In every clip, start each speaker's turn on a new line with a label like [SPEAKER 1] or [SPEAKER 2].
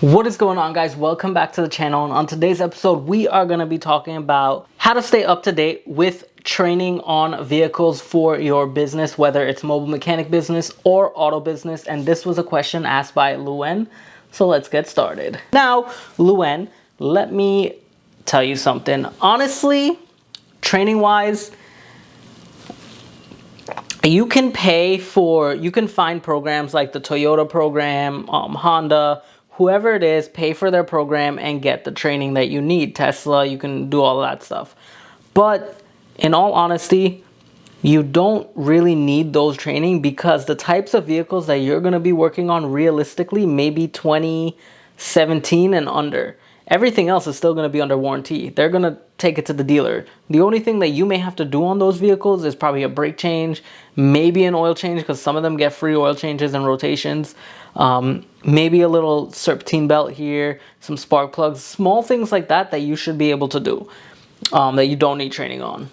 [SPEAKER 1] What is going on, guys? Welcome back to the channel, and on today's episode we are going to be talking about how to stay up to date with training on vehicles for your business, whether it's mobile mechanic business or auto business. And this was a question asked by Luen, so let's get started. Now, Luen, let me tell you something. Honestly, training wise, you can find programs like the Toyota program, Honda, whoever it is, pay for their program and get the training that you need. Tesla, you can do all that stuff. But in all honesty, you don't really need those training, because the types of vehicles that you're going to be working on realistically maybe 2017 and under. Everything else is still going to be under warranty. They're going to take it to the dealer. The only thing that you may have to do on those vehicles is probably a brake change, maybe an oil change, because some of them get free oil changes and rotations. Maybe a little serpentine belt here, some spark plugs, small things like that that you should be able to do, that you don't need training on.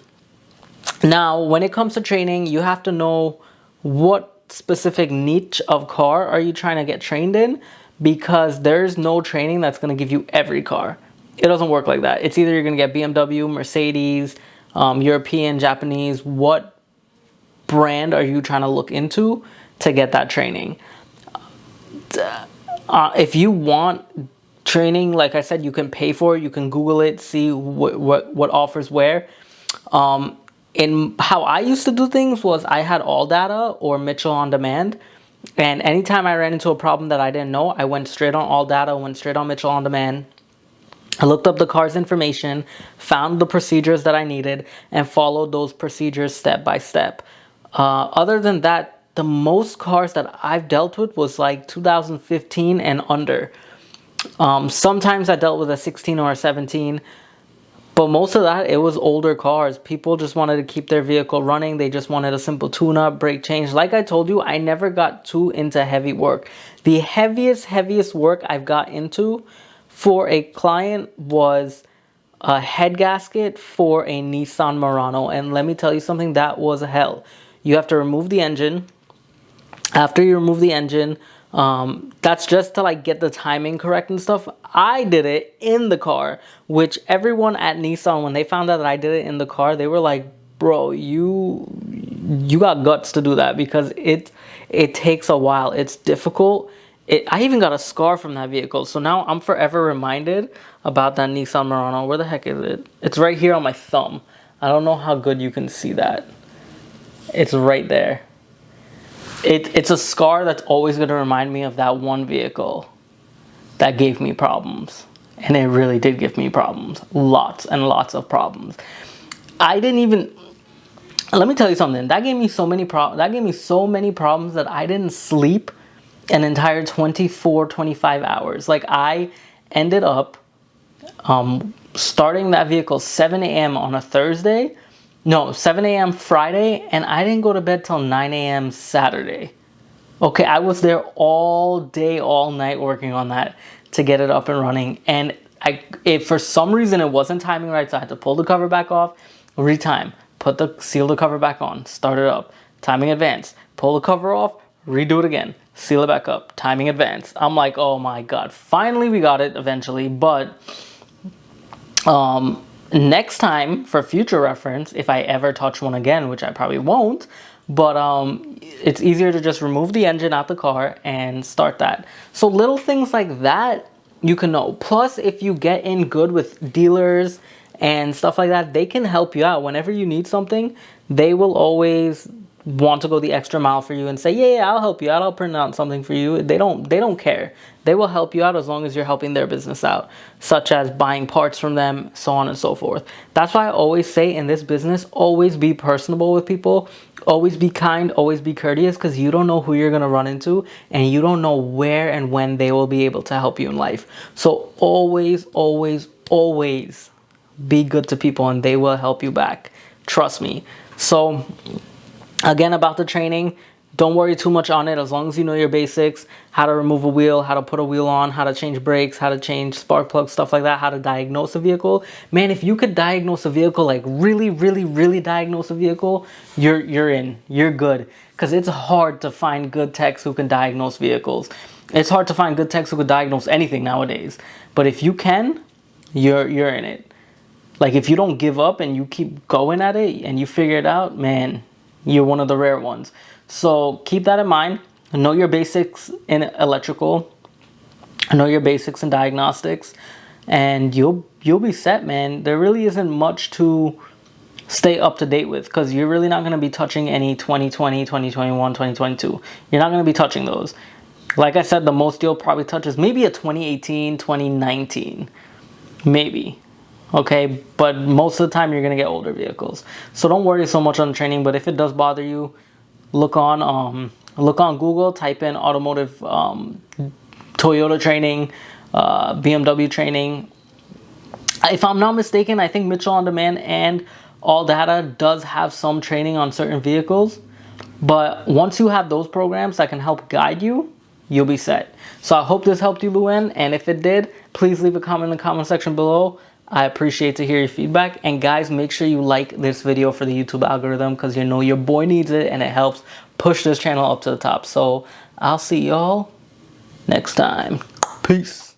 [SPEAKER 1] Now, when it comes to training, you have to know what specific niche of car are you trying to get trained in, because there's no training that's going to give you every car. It doesn't work like that. It's either you're going to get BMW, Mercedes, European, Japanese. What brand are you trying to look into to get that training? If you want training, like I said, you can pay for it. You can Google it, see what offers where. In how I used to do things was I had All Data or Mitchell on Demand. And anytime I ran into a problem that I didn't know, I went straight on All Data, went straight on Mitchell on Demand. I looked up the car's information, found the procedures that I needed, and followed those procedures step by step. Other than that, the most cars that I've dealt with was like 2015 and under. Sometimes I dealt with a 16 or a 17. But most of that, it was older cars. People just wanted to keep their vehicle running. They just wanted a simple tune-up, brake change. Like I told you, I never got too into heavy work. The heaviest work I've got into for a client was a head gasket for a Nissan Murano. And let me tell you something, that was hell. You have to remove the engine. After you remove the engine, that's just to like get the timing correct and stuff. I did it in the car, which everyone at Nissan, when they found out that I did it in the car, they were like, bro, you got guts to do that, because it takes a while. It's difficult. I even got a scar from that vehicle. So now I'm forever reminded about that Nissan Murano. Where the heck is it? It's right here on my thumb. I don't know how good you can see that. It's right there. It's a scar that's always going to remind me of that one vehicle that gave me problems. And it really did give me problems. Lots and lots of problems. Let me tell you something. That gave me so many problems that I didn't sleep an entire 24, 25 hours. Like, I ended up starting that vehicle 7 a.m. on a Thursday. No, 7 a.m. Friday, and I didn't go to bed till 9 a.m. Saturday. Okay, I was there all day, all night working on that to get it up and running. And if for some reason it wasn't timing right, so I had to pull the cover back off, retime, seal the cover back on, start it up, timing advance, pull the cover off, redo it again, seal it back up, timing advance. I'm like, oh my God, finally we got it eventually. But next time, for future reference, if I ever touch one again, which I probably won't, but it's easier to just remove the engine out the car and start that. So little things like that you can know. Plus, if you get in good with dealers and stuff like that, they can help you out. Whenever you need something, they will always want to go the extra mile for you and say, yeah, I'll help you out. I'll print out something for you. They don't care. They will help you out as long as you're helping their business out, such as buying parts from them, so on and so forth. That's why I always say in this business, always be personable with people. Always be kind, always be courteous, because you don't know who you're going to run into, and you don't know where and when they will be able to help you in life. So always, always, always be good to people, and they will help you back. Trust me. So again, about the training, don't worry too much on it, as long as you know your basics, how to remove a wheel, how to put a wheel on, how to change brakes, how to change spark plugs, stuff like that, how to diagnose a vehicle. Man, if you could diagnose a vehicle, like really diagnose a vehicle, you're good. Because it's hard to find good techs who can diagnose vehicles. It's hard to find good techs who could diagnose anything nowadays. But if you can, you're in it. Like if you don't give up and you keep going at it and you figure it out, man, you're one of the rare ones. So keep that in mind. Know your basics in electrical. Know your basics in diagnostics, and you'll be set, man. There really isn't much to stay up to date with because you're really not going to be touching any 2020, 2021, 2022. You're not going to be touching those. Like I said, the most you'll probably touch is maybe a 2018, 2019. Maybe. Okay, but most of the time you're going to get older vehicles. So don't worry so much on training, but if it does bother you, look on Google, type in automotive Toyota training, BMW training. If I'm not mistaken, I think Mitchell On Demand and All Data does have some training on certain vehicles. But once you have those programs that can help guide you, you'll be set. So I hope this helped you, Luen. And if it did, please leave a comment in the comment section below. I appreciate to hear your feedback. And guys, make sure you like this video for the YouTube algorithm because you know your boy needs it and it helps push this channel up to the top. So I'll see y'all next time. Peace.